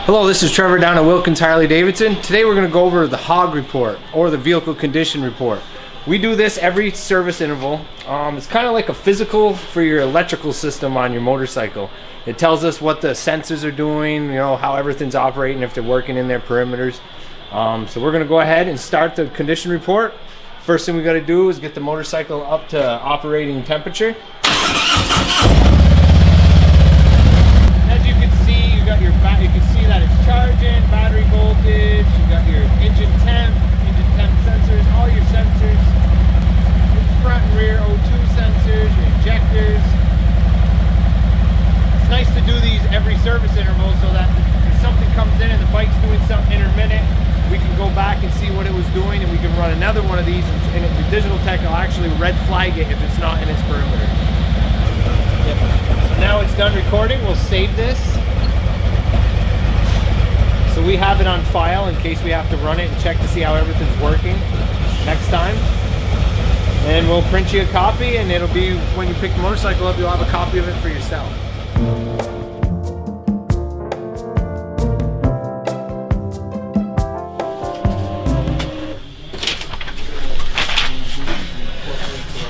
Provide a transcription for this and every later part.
Hello, this is Trevor down at Wilkins Harley-Davidson. Today we're going to go over the Hog Report, or the Vehicle Condition Report. We do this every service interval. It's kind of like a physical for your electrical system on your motorcycle. It tells us what the sensors are doing, you know, how everything's operating, if they're working in their perimeters. So we're going to go ahead and start the condition report. First thing we got to do is get the motorcycle up to operating temperature. You can see that it's charging, battery voltage, you got your engine temp sensors, all your sensors, your front and rear O2 sensors, your injectors. It's nice to do these every service interval so that if something comes in and the bike's doing something intermittent, we can go back and see what it was doing, and we can run another one of these, and the digital tech will actually red flag it if it's not in its perimeter. Yep. So now it's done recording. We'll save this. So we have it on file in case we have to run it and check to see how everything's working next time. And we'll print you a copy, and it'll be when you pick the motorcycle up, you'll have a copy of it for yourself.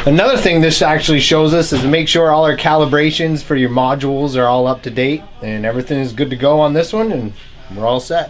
Another thing this actually shows us is to make sure all our calibrations for your modules are all up to date and everything is good to go on this one, and we're all set.